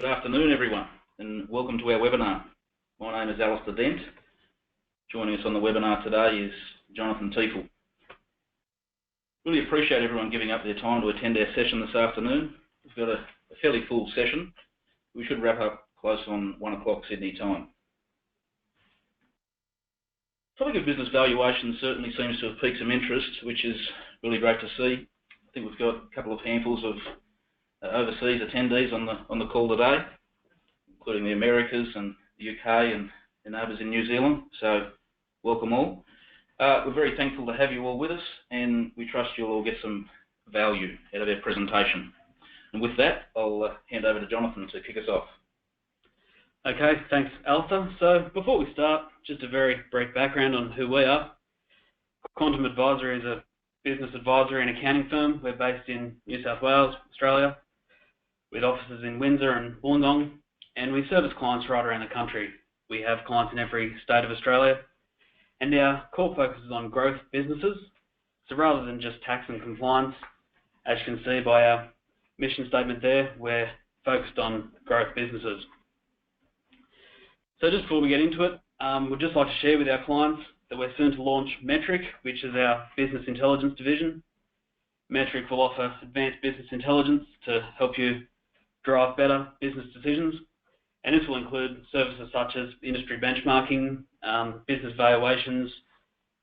Good afternoon, everyone, and welcome to our webinar. My name is Alistair Dent. Joining us on the webinar today is Jonathan Tiefel. Really appreciate everyone giving up their time to attend our session this afternoon. We've got a fairly full session. We should wrap up close on 1 o'clock Sydney time. The topic of business valuation certainly seems to have piqued some interest, which is really great to see. I think we've got a couple of handfuls of overseas attendees on the call today, including the Americas and the UK and neighbours in New Zealand. So welcome all. We're very thankful to have you all with us, and we trust you'll all get some value out of our presentation. And with that, I'll hand over to Jonathan to kick us off. Okay, thanks, Alistair. So before we start, just a very brief background on who we are. Quantum Advisory is a business advisory and accounting firm. We're based in New South Wales, Australia, with offices in Windsor and Wollongong, and we service clients right around the country. We have clients in every state of Australia, and our core focus is on growth businesses. So rather than just tax and compliance, as you can see by our mission statement there, we're focused on growth businesses. So just before we get into it, we'd just like to share with our clients that we're soon to launch Metric, which is our business intelligence division. Metric will offer advanced business intelligence to help you drive better business decisions, and this will include services such as industry benchmarking, business valuations,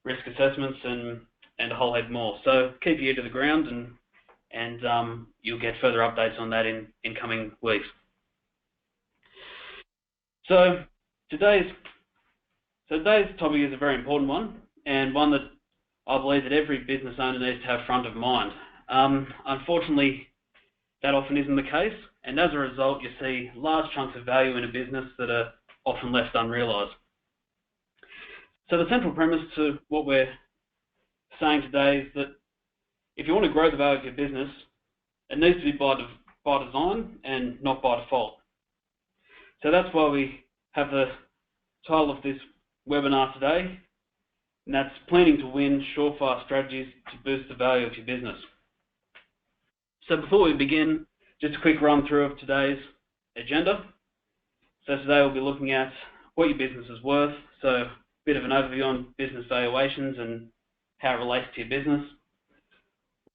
risk assessments, and a whole heap more. So keep your ear to the ground, and you'll get further updates on that in coming weeks. So today's topic is a very important one, and one that I believe that every business owner needs to have front of mind. Unfortunately, that often isn't the case, and as a result, you see large chunks of value in a business that are often left unrealised. So the central premise to what we're saying today is that if you want to grow the value of your business, it needs to be by design and not by default. So that's why we have the title of this webinar today, and that's Planning to Win Surefire Strategies to Boost the Value of Your Business. So before we begin, just a quick run through of today's agenda. So today we'll be looking at what your business is worth, so a bit of an overview on business valuations and how it relates to your business.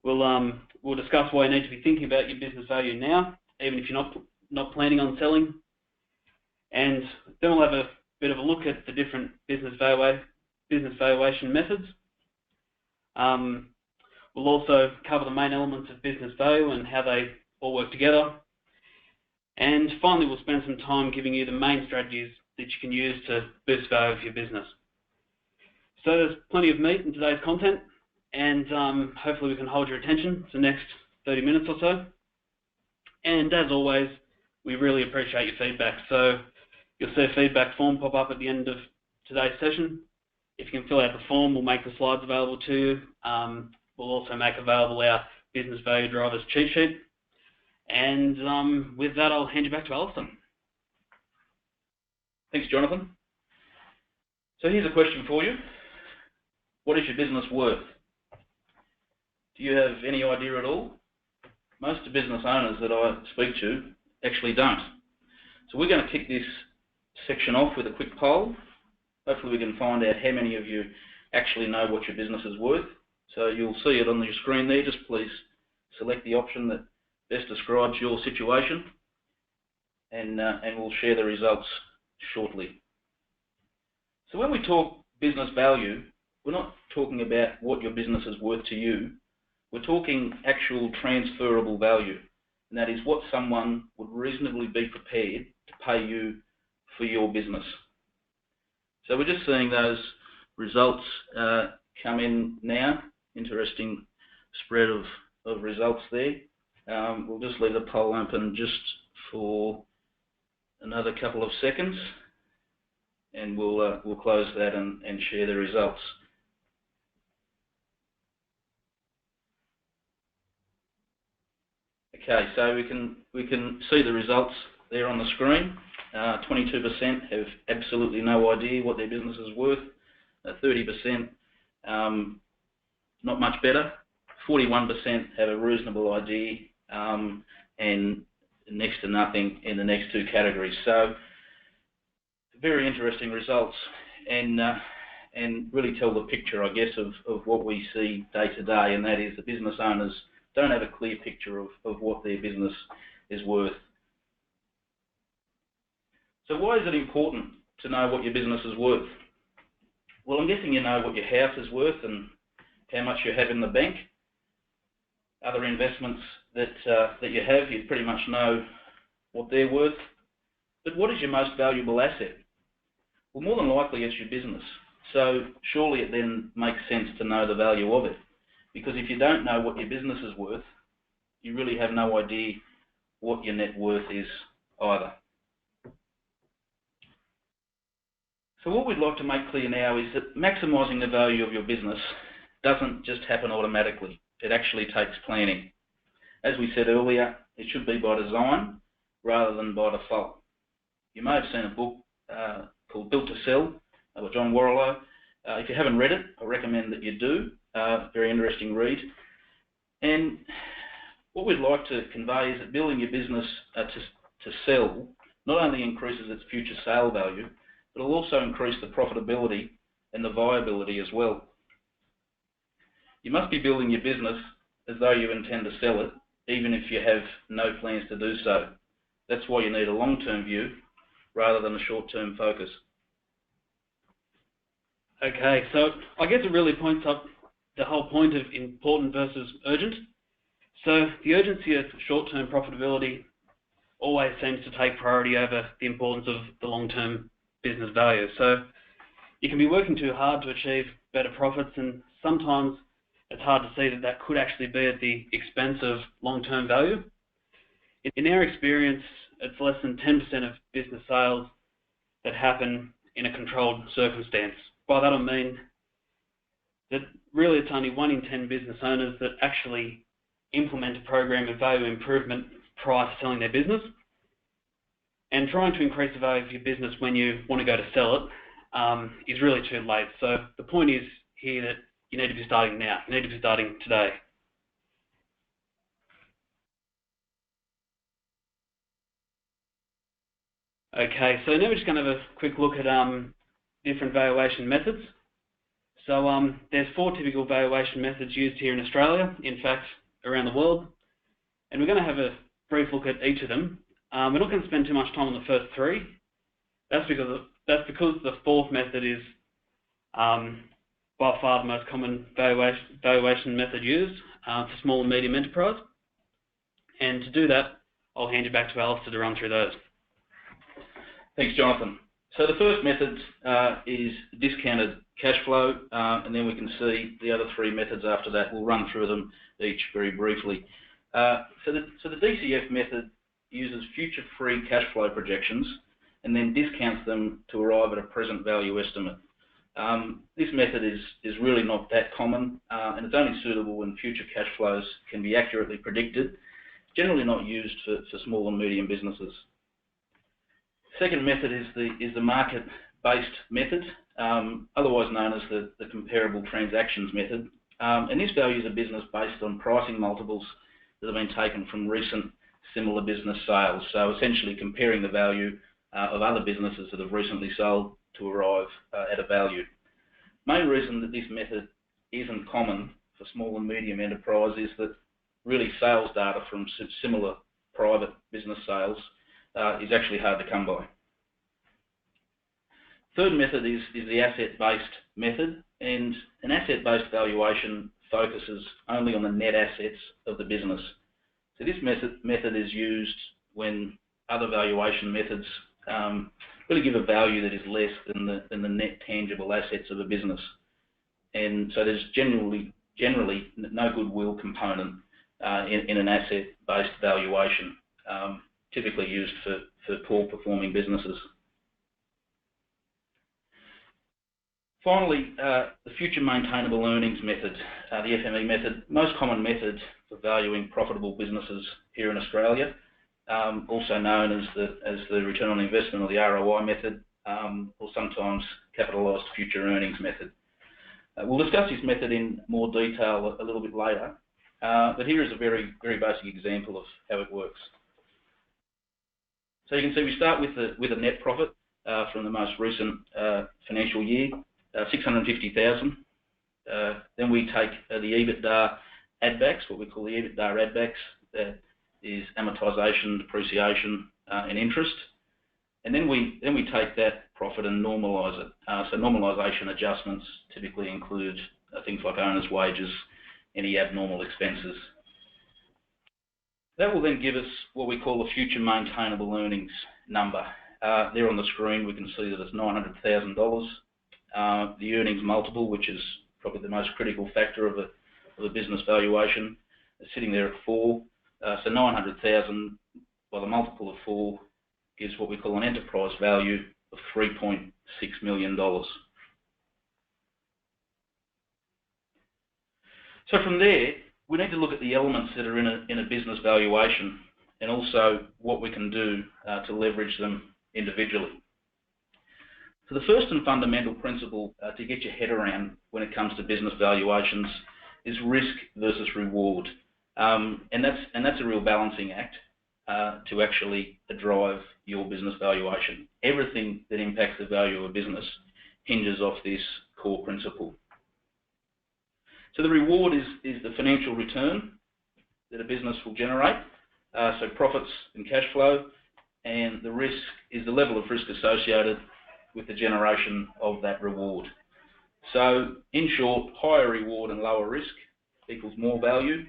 We'll discuss why you need to be thinking about your business value now, even if you're not planning on selling. And then we'll have a bit of a look at the different business valuation methods. We'll also cover the main elements of business value and how they all work together. And finally, we'll spend some time giving you the main strategies that you can use to boost value of your business. So there's plenty of meat in today's content, and hopefully we can hold your attention for the next 30 minutes or so. And as always, we really appreciate your feedback. So you'll see a feedback form pop up at the end of today's session. If you can fill out the form, we'll make the slides available to you. We'll also make available our business value drivers cheat sheet. And with that, I'll hand you back to Alistair. Thanks, Jonathan. So here's a question for you. What is your business worth? Do you have any idea at all? Most of the business owners that I speak to actually don't. So we're going to kick this section off with a quick poll. Hopefully we can find out how many of you actually know what your business is worth. So you'll see it on your screen there. Just please select the option that best describes your situation, and we'll share the results shortly. So when we talk business value, we're not talking about what your business is worth to you. We're talking actual transferable value, and that is what someone would reasonably be prepared to pay you for your business. So we're just seeing those results come in now. Interesting spread of results there. We'll just leave the poll open just for another couple of seconds, and we'll close that and share the results. Okay, so we can see the results there on the screen. 22% have absolutely no idea what their business is worth. 30% not much better. 41% have a reasonable idea, and next to nothing in the next two categories. So very interesting results, and really tell the picture, I guess, of what we see day to day, and that is the business owners don't have a clear picture of what their business is worth. So why is it important to know what your business is worth? Well, I'm guessing you know what your house is worth and how much you have in the bank. Other investments that you have, you pretty much know what they're worth. But what is your most valuable asset? Well, more than likely it's your business. So surely it then makes sense to know the value of it. Because if you don't know what your business is worth, you really have no idea what your net worth is either. So what we'd like to make clear now is that maximising the value of your business doesn't just happen automatically. It actually takes planning. As we said earlier, it should be by design rather than by default. You may have seen a book called Built to Sell by John Warrillow. If you haven't read it, I recommend that you do. Very interesting read. And what we'd like to convey is that building your business to sell not only increases its future sale value, but it'll also increase the profitability and the viability as well. You must be building your business as though you intend to sell it, even if you have no plans to do so. That's why you need a long-term view rather than a short-term focus. Okay, so I guess it really points up the whole point of important versus urgent. So the urgency of short-term profitability always seems to take priority over the importance of the long-term business value. So you can be working too hard to achieve better profits, and sometimes it's hard to see that that could actually be at the expense of long-term value. In our experience, it's less than 10% of business sales that happen in a controlled circumstance. By that I mean that really it's only 1 in 10 business owners that actually implement a program of value improvement prior to selling their business. And trying to increase the value of your business when you want to go to sell it is really too late. So the point is here that you need to be starting now. You need to be starting today. Okay, so now we're just going to have a quick look at different valuation methods. So there's 4 typical valuation methods used here in Australia, in fact around the world, and we're going to have a brief look at each of them. We're not going to spend too much time on the first 3. That's because the 4th method is by far the most common valuation method used for small and medium enterprise. And to do that, I'll hand you back to Alistair to run through those. Thanks, Jonathan. So the first method is discounted cash flow, and then we can see the other 3 methods after that. We'll run through them each very briefly. So the DCF method uses future free cash flow projections and then discounts them to arrive at a present value estimate. This method is really not that common, and it's only suitable when future cash flows can be accurately predicted, generally not used for small and medium businesses. Second method is the market-based method, otherwise known as the comparable transactions method, and this values a business based on pricing multiples that have been taken from recent similar business sales. So essentially comparing the value of other businesses that have recently sold to arrive at a value. Main reason that this method isn't common for small and medium enterprise is that really sales data from similar private business sales is actually hard to come by. Third method is the asset-based method, and an asset-based valuation focuses only on the net assets of the business. So this method is used when other valuation methods really give a value that is less than the net tangible assets of a business, and so there's generally no goodwill component in an asset-based valuation, typically used for poor performing businesses. Finally, the future maintainable earnings method, the FME method, most common method for valuing profitable businesses here in Australia, also known as the return on investment or the ROI method, or sometimes capitalised future earnings method. We'll discuss this method in more detail a little bit later, but here is a very basic example of how it works. So you can see we start with a net profit from the most recent financial year, 650,000. Then we take the EBITDA add-backs, what we call the EBITDA add-backs. That is amortisation, depreciation, and interest. And then we take that profit and normalise it. So normalisation adjustments typically include things like owners' wages, any abnormal expenses. That will then give us what we call the future maintainable earnings number. There on the screen we can see that it's $900,000. The earnings multiple, which is probably the most critical factor of a business valuation, is sitting there at 4. So 900,000 by the multiple of 4 gives what we call an enterprise value of $3.6 million. So from there, we need to look at the elements that are in a business valuation and also what we can do to leverage them individually. So the first and fundamental principle to get your head around when it comes to business valuations is risk versus reward. And that's a real balancing act to actually drive your business valuation. Everything that impacts the value of a business hinges off this core principle. So the reward is the financial return that a business will generate, so profits and cash flow, and the risk is the level of risk associated with the generation of that reward. So in short, higher reward and lower risk equals more value,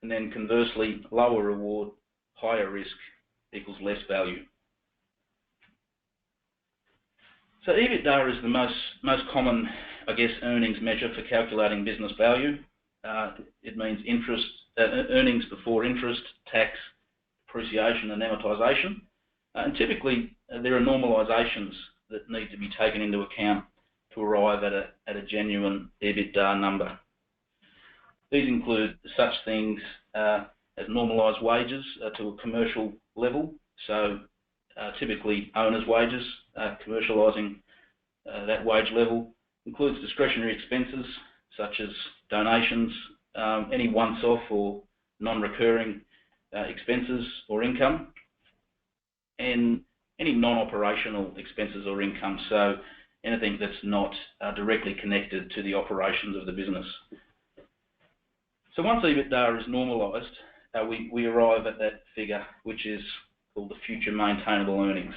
and then conversely, lower reward, higher risk equals less value. So EBITDA is the most common, I guess, earnings measure for calculating business value. It means earnings before interest, tax, depreciation and amortisation. And typically there are normalisations that need to be taken into account to arrive at a genuine EBITDA number. These include such things as normalised wages to a commercial level, so typically owners' wages, commercialising that wage level, includes discretionary expenses such as donations, any once-off or non-recurring expenses or income, and any non-operational expenses or income, so anything that's not directly connected to the operations of the business. So once EBITDA is normalised, we arrive at that figure, which is called the future maintainable earnings.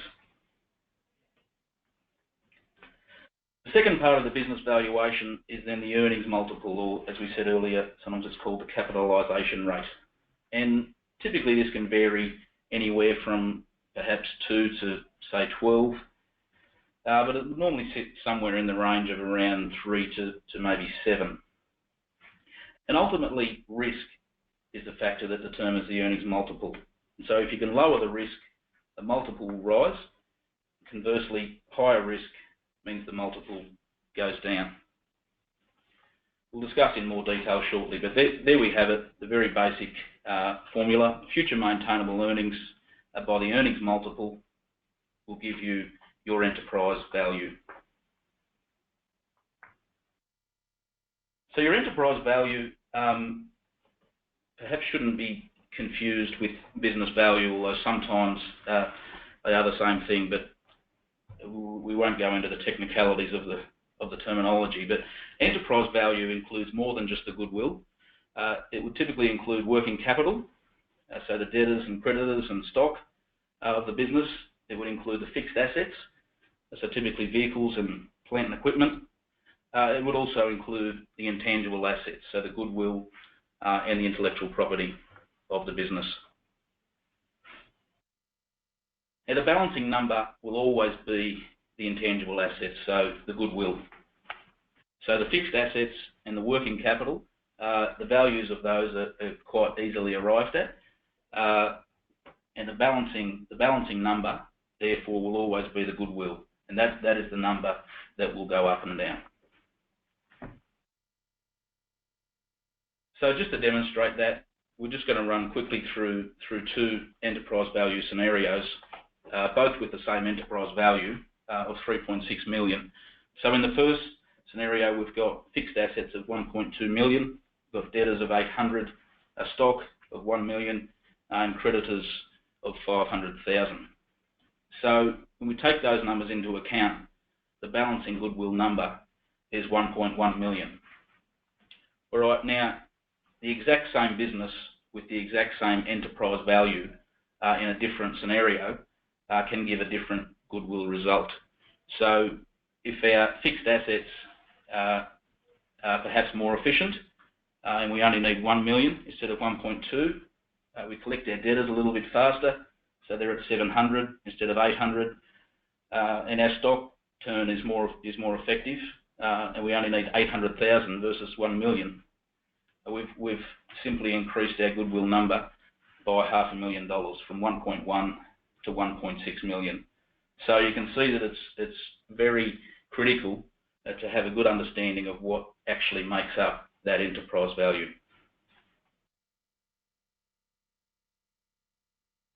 The second part of the business valuation is then the earnings multiple, or as we said earlier, sometimes it's called the capitalisation rate. And typically this can vary anywhere from perhaps 2 to say 12, but it would normally sit somewhere in the range of around 3 to maybe 7. And ultimately, risk is the factor that determines the earnings multiple. So if you can lower the risk, the multiple will rise. Conversely, higher risk means the multiple goes down. We'll discuss in more detail shortly, but there we have it, the very basic formula. Future maintainable earnings by the earnings multiple will give you your enterprise value. So your enterprise value perhaps shouldn't be confused with business value, although sometimes they are the same thing, but we won't go into the technicalities of the terminology. But enterprise value includes more than just the goodwill. It would typically include working capital, so the debtors and creditors and stock of the business. It would include the fixed assets, so typically vehicles and plant and equipment. It would also include the intangible assets, so the goodwill and the intellectual property of the business. And the balancing number will always be the intangible assets, so the goodwill. So the fixed assets and the working capital, the values of those are quite easily arrived at, and the balancing number, therefore, will always be the goodwill, and that is the number that will go up and down. So just to demonstrate that, we're just going to run quickly through 2 enterprise value scenarios, both with the same enterprise value of 3.6 million. So in the first scenario, we've got fixed assets of 1.2 million, we've got debtors of 800, a stock of 1 million, and creditors of 500,000. So when we take those numbers into account, the balancing goodwill number is 1.1 million. All right, now, the exact same business with the exact same enterprise value in a different scenario can give a different goodwill result. So if our fixed assets are perhaps more efficient and we only need 1 million instead of 1.2, we collect our debtors a little bit faster, so they're at 700 instead of 800, and our stock turn is more effective, and we only need 800,000 versus 1 million. We've simply increased our goodwill number by $500,000 from 1.1 to 1.6 million. So you can see that it's very critical to have a good understanding of what actually makes up that enterprise value.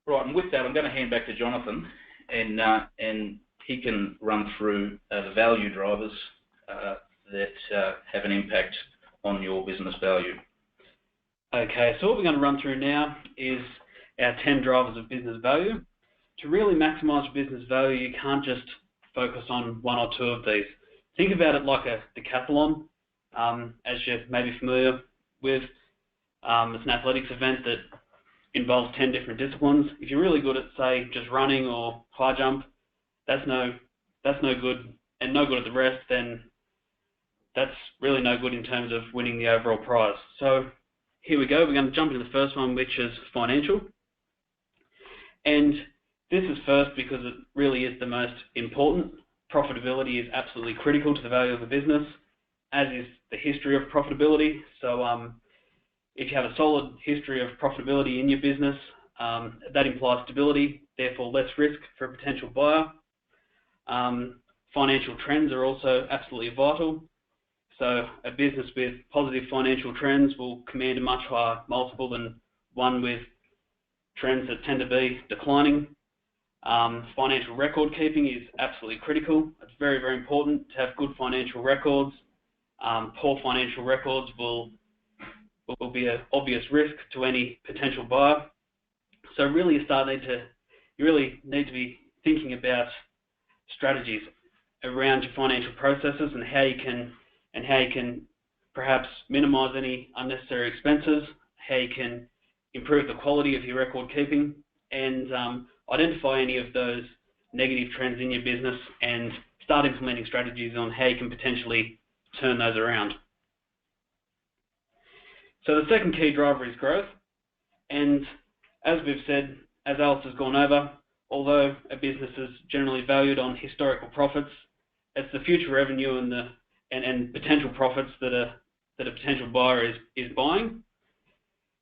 Right, and with that, I'm going to hand back to Jonathan, and he can run through the value drivers that have an impact on your business value. Okay, so what we're going to run through now is our 10 drivers of business value. To really maximise business value, you can't just focus on one or two of these. Think about it like a decathlon, as you're maybe familiar with. It's an athletics event that involves 10 different disciplines. If you're really good at, say, just running or high jump, that's no good, and no good at the rest, then that's really no good in terms of winning the overall prize. So here we go. We're going to jump into the first one, which is financial. And this is first because it really is the most important. Profitability is absolutely critical to the value of the business, as is the history of profitability. So if you have a solid history of profitability in your business, that implies stability, therefore less risk for a potential buyer. Financial trends are also absolutely vital. So a business with positive financial trends will command a much higher multiple than one with trends that tend to be declining. Financial record keeping is absolutely critical. It's very, very important to have good financial records. Poor financial records will be an obvious risk to any potential buyer. So really you really need to be thinking about strategies around your financial processes and how you can perhaps minimize any unnecessary expenses, how you can improve the quality of your record keeping, and identify any of those negative trends in your business and start implementing strategies on how you can potentially turn those around. So the second key driver is growth, and as we've said, as Alice has gone over, although a business is generally valued on historical profits, it's the future revenue and potential profits that a potential buyer is buying.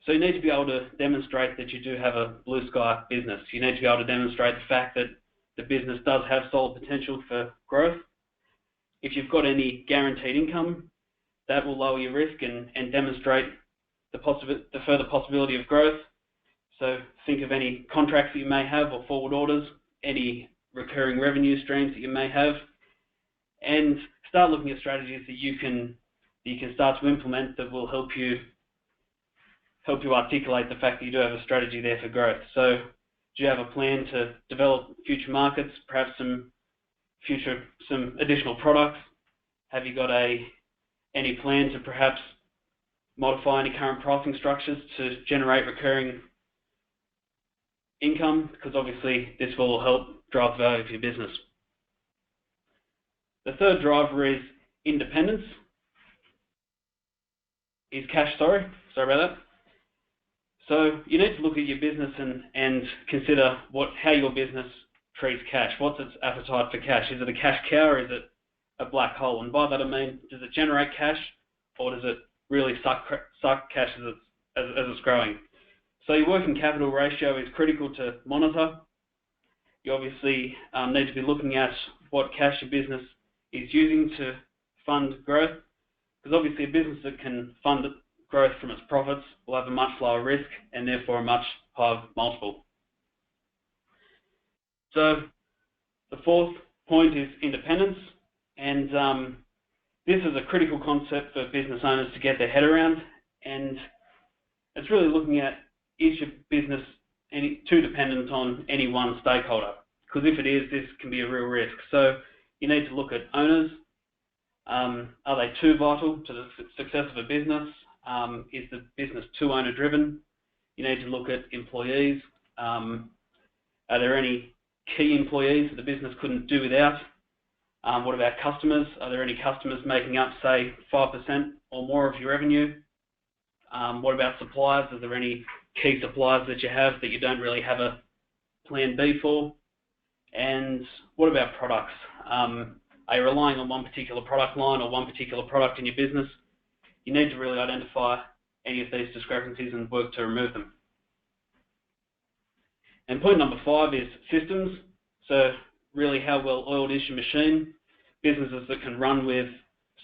So you need to be able to demonstrate that you do have a blue sky business. You need to be able to demonstrate the fact that the business does have solid potential for growth. If you've got any guaranteed income, that will lower your risk and demonstrate the further possibility of growth. So think of any contracts that you may have or forward orders, any recurring revenue streams that you may have, and start looking at strategies that you can start to implement that will help you articulate the fact that you do have a strategy there for growth. So do you have a plan to develop future markets, perhaps some additional products? Have you got any plan to perhaps modify any current pricing structures to generate recurring income? Because obviously this will help drive the value of your business. The third driver is independence. Sorry about that. So you need to look at your business and consider how your business treats cash. What's its appetite for cash? Is it a cash cow or is it a black hole? And by that I mean, does it generate cash or does it really suck cash as it's growing? So your working capital ratio is critical to monitor. You obviously need to be looking at what cash your business is using to fund growth, because obviously a business that can fund growth from its profits will have a much lower risk and therefore a much higher multiple. So the fourth point is independence, and this is a critical concept for business owners to get their head around, and it's really looking at, is your business too dependent on any one stakeholder? because if it is, this can be a real risk. So you need to look at owners. Are they too vital to the success of a business? Is the business too owner-driven? You need to look at employees. Are there any key employees that the business couldn't do without? What about customers? Are there any customers making up, say, 5% or more of your revenue? What about suppliers? Are there any key suppliers that you have that you don't really have a plan B for? And what about products? Are you relying on one particular product line or one particular product in your business? You need to really identify any of these discrepancies and work to remove them. And point number 5 is systems. So really how well oiled is your machine? Businesses that can run with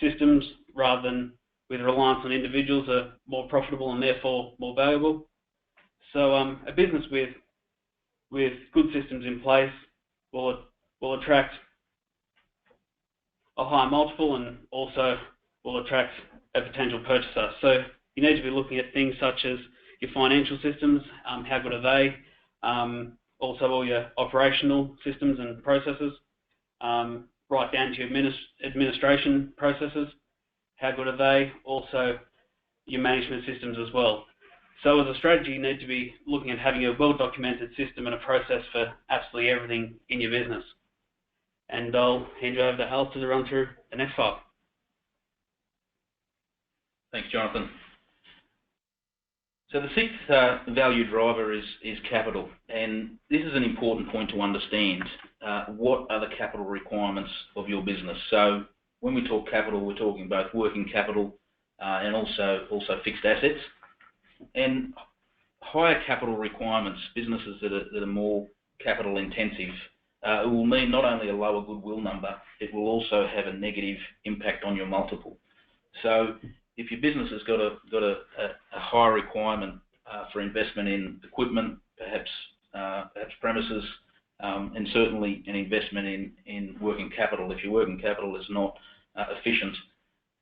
systems rather than with reliance on individuals are more profitable and therefore more valuable. So a business with good systems in place will attract a higher multiple and also will attract a potential purchaser. So you need to be looking at things such as your financial systems, how good are they, also all your operational systems and processes, right down to your administration processes, how good are they, also your management systems as well. So as a strategy, you need to be looking at having a well-documented system and a process for absolutely everything in your business. And I'll hand you over to Alistair to run through the next part. Thanks, Jonathan. So the 6th value driver is capital, and this is an important point to understand. What are the capital requirements of your business? So when we talk capital, we're talking both working capital and also fixed assets. And higher capital requirements, businesses that are more capital intensive, it will mean not only a lower goodwill number, it will also have a negative impact on your multiple. So if your business has got a higher requirement for investment in equipment, perhaps premises, and certainly an investment in working capital, if your working capital is not efficient,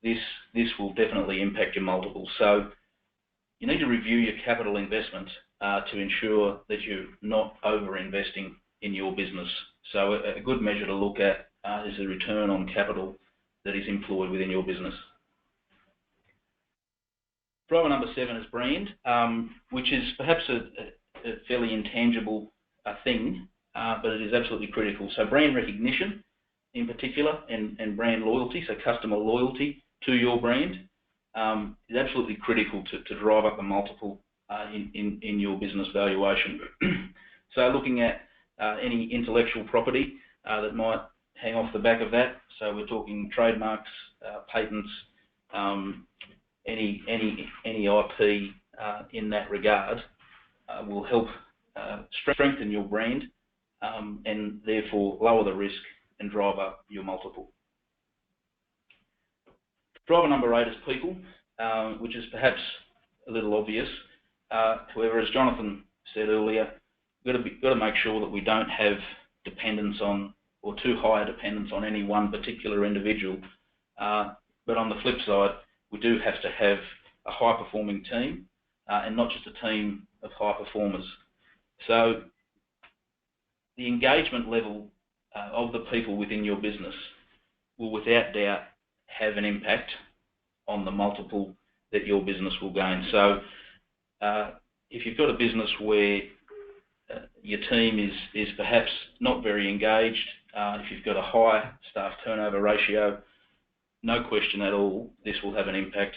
this will definitely impact your multiple. So you need to review your capital investment to ensure that you're not over-investing in your business. So a good measure to look at is the return on capital that is employed within your business. Driver number 7 is brand, which is perhaps a fairly intangible thing, but it is absolutely critical. So brand recognition in particular and brand loyalty, so customer loyalty to your brand, is absolutely critical to drive up the multiple in your business valuation. So looking at any intellectual property that might hang off the back of that, so we're talking trademarks, patents, any IP in that regard will help strengthen your brand and therefore lower the risk and drive up your multiple. Driver number 8 is people, which is perhaps a little obvious. However, as Jonathan said earlier, we've got to make sure that we don't have dependence on or too high a dependence on any one particular individual. But on the flip side, we do have to have a high-performing team and not just a team of high performers. So the engagement level of the people within your business will without doubt have an impact on the multiple that your business will gain. So if you've got a business where your team is perhaps not very engaged, if you've got a high staff turnover ratio, no question at all, this will have an impact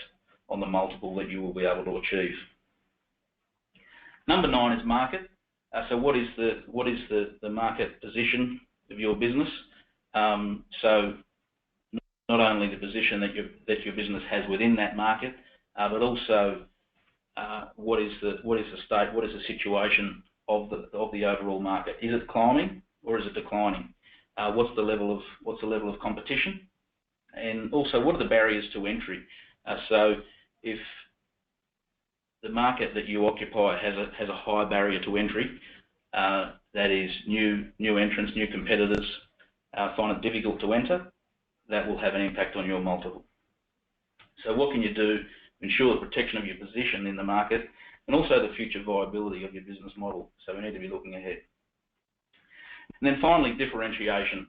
on the multiple that you will be able to achieve. Number 9 is market. So what is the market position of your business? So not only the position that your business has within that market, but also what is the state, what is the situation of the overall market? Is it climbing or is it declining? What's the level of competition? And also, what are the barriers to entry? So if the market that you occupy has a high barrier to entry, that is new entrants, new competitors find it difficult to enter, that will have an impact on your multiple. So what can you do to ensure the protection of your position in the market and also the future viability of your business model? So we need to be looking ahead. And then finally, differentiation,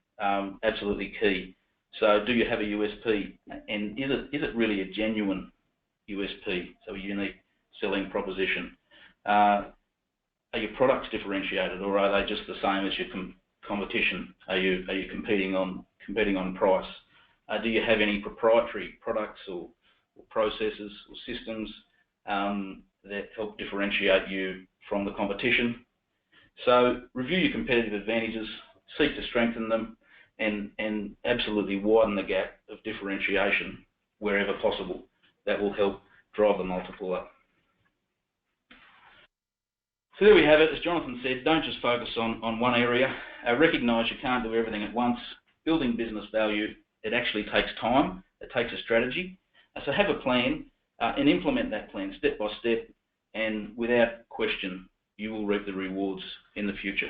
absolutely key. So do you have a USP, and is it really a genuine USP, so a unique selling proposition? Are your products differentiated, or are they just the same as your competition? Are you competing on price? Do you have any proprietary products or processes or systems that help differentiate you from the competition? So review your competitive advantages, seek to strengthen them, and absolutely widen the gap of differentiation wherever possible. That will help drive the multiple up. So there we have it. As Jonathan said, don't just focus on one area. Recognise you can't do everything at once. Building business value, it actually takes time. It takes a strategy. So have a plan and implement that plan step by step, and without question, you will reap the rewards in the future.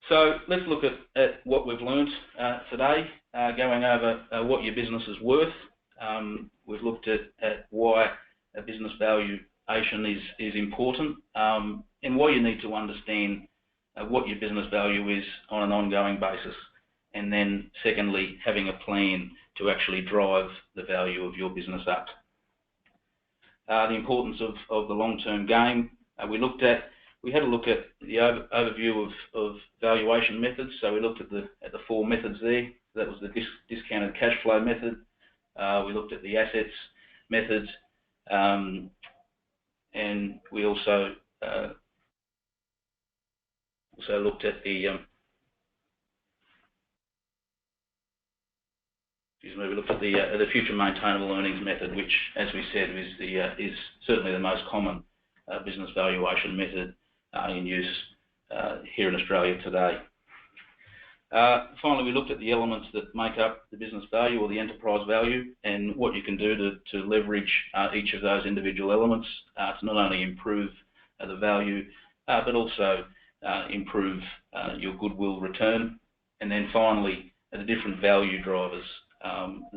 So let's look at what we've learned today, going over what your business is worth. We've looked at why a business valuation is important, and why you need to understand what your business value is on an ongoing basis. And then secondly, having a plan to actually drive the value of your business up. The importance of the long-term game. We had a look at the overview of valuation methods. So we looked at the 4 methods there. That was the discounted cash flow method. We looked at the assets methods, and we also looked at the the future maintainable earnings method, which, as we said, is certainly the most common business valuation method in use here in Australia today. Finally, we looked at the elements that make up the business value or the enterprise value, and what you can do to leverage each of those individual elements to not only improve the value, but also improve your goodwill return. And then finally, the different value drivers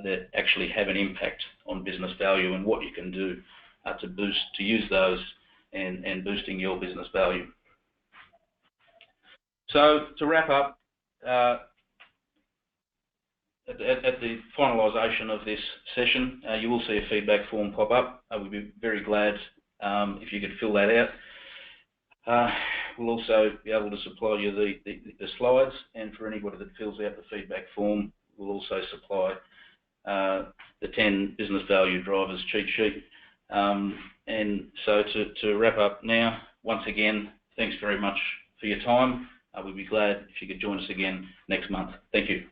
that actually have an impact on business value, and what you can do to use those and boosting your business value. So to wrap up, at the finalisation of this session, you will see a feedback form pop up. I would be very glad if you could fill that out. We'll also be able to supply you the slides, and for anybody that fills out the feedback form, we'll also supply the 10 business value drivers cheat sheet. And so to wrap up now, once again, thanks very much for your time. We'd be glad if you could join us again next month. Thank you.